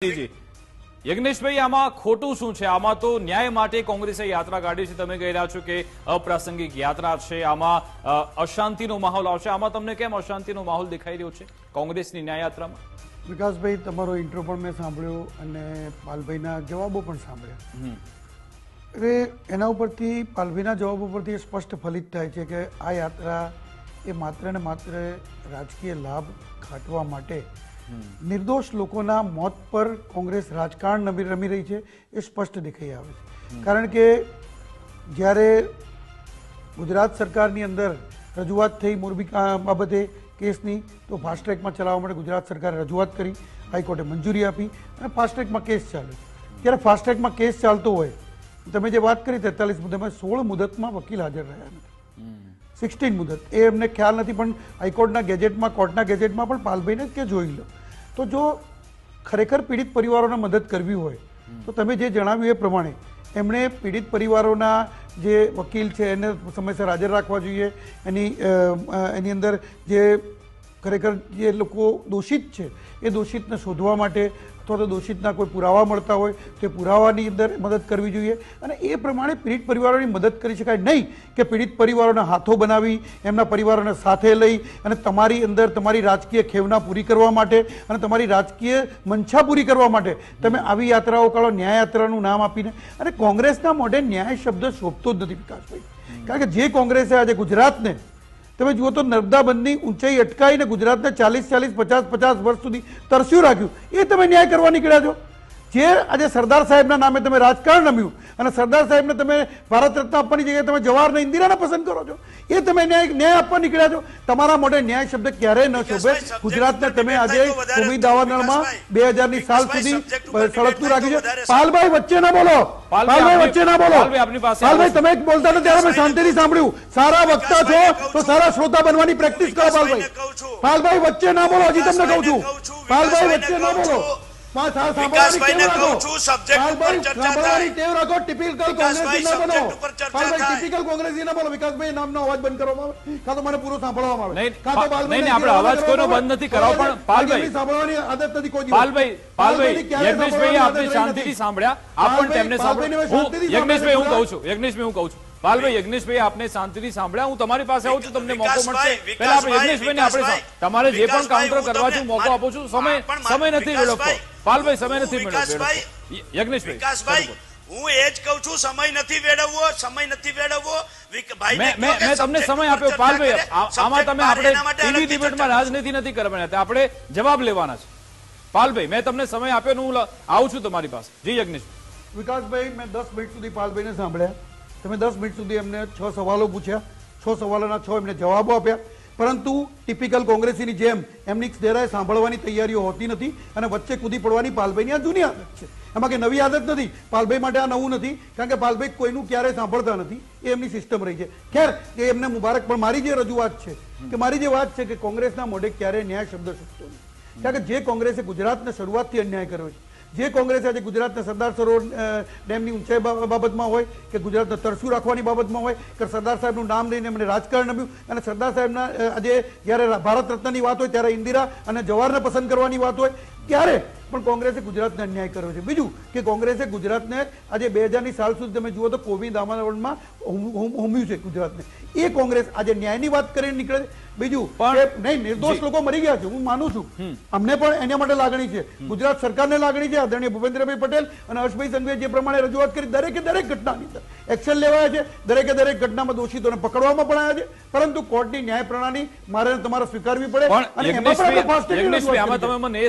જી યજ્ઞેશભાઈ, આમાં ખોટું શું છે? આમાં તો ન્યાય માટે કોંગ્રેસે યાત્રા કાઢી છે. તમે કહી રહ્યા છો કે અપ્રાસંગિક યાત્રા છે, આમાં અશાંતિનો માહોલ આવશે. આમાં તમને કેમ અશાંતિનો માહોલ દેખાઈ રહ્યો છે કોંગ્રેસની ન્યાય યાત્રામાં? વિકાસભાઈ, તમારો ઇન્ટ્રો પણ મેં સાંભળ્યો અને પાલભાઈના જવાબો પણ સાંભળ્યા. એટલે એના ઉપરથી પાલભાઈના જવાબો પરથી સ્પષ્ટ ફલિત થાય છે કે આ યાત્રા એ માત્ર ને માત્ર રાજકીય લાભ ખાટવા માટે નિર્દોષ લોકોના મોત પર કોંગ્રેસ રાજકારણ રમી રહી છે એ સ્પષ્ટ દેખાઈ આવે છે. કારણ કે જ્યારે ગુજરાત સરકારની અંદર રજૂઆત થઈ મોરબી બાબતે કેસની, તો ફાસ્ટ ટ્રેકમાં ચલાવવા માટે ગુજરાત સરકારે રજૂઆત કરી, હાઈકોર્ટે મંજૂરી આપી અને ફાસ્ટ ટ્રેકમાં કેસ ચાલ્યો. ત્યારે ફાસ્ટ ટ્રેકમાં કેસ ચાલતો હોય, તમે જે વાત કરી 43 મુદ્દામાં 16 મુદતમાં વકીલ હાજર રહ્યા નથી, 16 મુદત એ એમને ખ્યાલ નથી. પણ હાઈકોર્ટના ગેજેટમાં, કોર્ટના ગેજેટમાં પણ પાલભાઈને કે જોઈ લો. તો જો ખરેખર પીડિત પરિવારોને મદદ કરવી હોય તો તમે જે જણાવ્યું એ પ્રમાણે એમણે પીડિત પરિવારોના જે વકીલ છે એને સમયસર હાજર રાખવા જોઈએ. એની અંદર જે ખરેખર જે લોકો દોષિત છે એ દોષિતને શોધવા માટે અથવા તો દોષિતના કોઈ પુરાવા મળતા હોય તો પુરાવાની અંદર મદદ કરવી જોઈએ. અને એ પ્રમાણે પીડિત પરિવારોની મદદ કરી શકાય. નહીં કે પીડિત પરિવારોના હાથો બનાવી, એમના પરિવારોને સાથે લઈ અને તમારી અંદર તમારી રાજકીય ખેવના પૂરી કરવા માટે અને તમારી રાજકીય મંશા પૂરી કરવા માટે તમે આવી યાત્રાઓ કાઢો, ન્યાય યાત્રાનું નામ આપીને. અને કોંગ્રેસના મોઢે ન્યાય શબ્દ શોભતો જ નથી વિકાસભાઈ. કારણ કે જે કોંગ્રેસે આજે ગુજરાતને તમે જુઓ તો નર્મદા બંધની ઊંચાઈ અટકાવીને ગુજરાતને 40-40, 50-50 વર્ષ સુધી તરસ્યું રાખ્યું, એ તમે ન્યાય કરવા નીકળ્યા છો. જે આજે સરદાર સાહેબના નામે તમે રાજકારણ રમ્યું અને સરદાર સાહેબને તમે ભારત રત્ન આપવાની જગ્યાએ તમે જવાહરને ઇન્દિરાને પસંદ કરો છો, એ તમે ન્યાય આપવા નીકળ્યા છો. તમારા મોઢે ન્યાય શબ્દ ક્યારેય ન શોભે. ગુજરાતને તમે આજે ભૂમિ દાવાનળમાં 2000ની સાલ સુધી સળગતું રાખ્યું છે. પાલભાઈ વચ્ચે ના બોલો, પાલભાઈ વચ્ચે ના બોલો. પાલભાઈ તમે બોલતા નથી ત્યારે મેં શાંતિથી સાંભળ્યું. સારા વક્તા છો તો સારા શ્રોતા બનવાની પ્રેક્ટિસ કરો પાલભાઈ. પાલભાઈ વચ્ચે ના બોલો, હજી તમને કહું છું. પાલભાઈ વચ્ચે ના બોલો. વિકાસભાઈને કહું છું, સબ્જેક્ટ ઉપર ચર્ચા થાય. ટેવ રાખો, ટિપિકલ કોંગ્રેસી ના બનો. પાલભાઈ ટિપિકલ કોંગ્રેસી ના બોલો. વિકાસભાઈ નામનો અવાજ બંધ કરવામાં આવે, કાં તો મને પૂરો સાંભળવામાં આવે. નહીં, આપણે અવાજ કોઈનો બંધ નથી કરાવો. પણ પાલભાઈ સાંભળવાની આદત નથી કોઈ. પાલભાઈ યજ્ઞેશભાઈ આપને શાંતિથી સાંભળ્યા, આપ પણ તેમને સાંભળો. યજ્ઞેશભાઈ હું કહું છું, પાલભાઈ યજ્ઞેશભાઈ આપને શાંતિથી સાંભળ્યા. હું તમારી પાસે આવું છું, તમને મોકો મળશે. પહેલા આપણે યજ્ઞેશભાઈને આપણે તમારે જે પણ કાઉન્ટર કરવા છે મોકો આપું છું. સમય નથી વેડફતો પાલભાઈ, સમય નથી વેડફતો. યજ્ઞેશભાઈ, હું એ જ કહું છું, સમય નથી વેડવવો, સમય નથી વેડવવો. મેં તમને સમય આપ્યો પાલભાઈ. આમાં તમે આપણે ટીવી ડિબેટમાં રાજનીતિ નથી કરવાની, આપણે જવાબ લેવાના છે. પાલભાઈ, મેં તમને સમય આપ્યો ને હું આવું છું તમારી પાસે. જી યજ્ઞેશભાઈ. વિકાસભાઈ, મેં 10 મિનિટ સુધી પાલભાઈને સાંભળ્યા. તમે 10 મિનિટ સુધી એમને 6 સવાલો પૂછ્યા, 6 સવાલોના 6 એમને જવાબો આપ્યા. પરંતુ ટિપિકલ કોંગ્રેસીની જેમ એમની જરાય સાંભળવાની તૈયારીઓ હોતી નથી અને વચ્ચે કૂદી પડવાની પાલભાઈની આ જૂની આદત છે. એમાં કે નવી આદત નથી. પાલભાઈ માટે આ નવું નથી, કારણ કે પાલભાઈ કોઈનું ક્યારેય સાંભળતા નથી. એ એમની સિસ્ટમ રહી છે. ખેર, એ એમને મુબારક. પણ મારી જે રજૂઆત છે કે મારી જે વાત છે કે કોંગ્રેસના મોઢે ક્યારેય ન્યાય શબ્દ શોધતો નથી. કારણ કે જે કોંગ્રેસે ગુજરાતને શરૂઆતથી અન્યાય કર્યો છે, જે કોંગ્રેસે આજે ગુજરાતના સરદાર સરોવર ડેમની ઊંચાઈ બાબતમાં હોય કે ગુજરાતને તરસ્યું રાખવાની બાબતમાં હોય કે સરદાર સાહેબનું નામ લઈને એમણે રાજકારણ રમ્યું અને સરદાર સાહેબના આજે જ્યારે ભારત રત્નની વાત હોય ત્યારે ઇન્દિરા અને જવાહરને પસંદ કરવાની વાત હોય ત્યારે પણ કોંગ્રેસે ગુજરાતને અન્યાય કર્યો છે. બીજું કે કોંગ્રેસે ગુજરાતને આજે 2000ની સાલ સુધી તમે જુઓ તો કોમી દામનવનમાં હોમ્યું છે ગુજરાતને. એ કોંગ્રેસ આજે ન્યાયની વાત કરીને નીકળે છે. બીજું નહીં, નિર્દોષ લોકો મરી ગયા છે, હું માનું છું. અમને પણ એના માટે લાગણી છે, ગુજરાત સરકારને લાગણી છે. આદરણીય ભૂપેન્દ્રભાઈ પટેલ અને હર્ષભાઈ સંઘવીએ જે પ્રમાણે રજૂઆત કરી, દરેકે દરેક ઘટનાની અંદર એક્શન લેવાયા છે. દરેકે દરેક ઘટનામાં દોષિતોને પકડવામાં પણ આવ્યા છે. પરંતુ કોર્ટની ન્યાય પ્રણાલી મારે તમારે સ્વીકારવી પડે અને એમાં પણ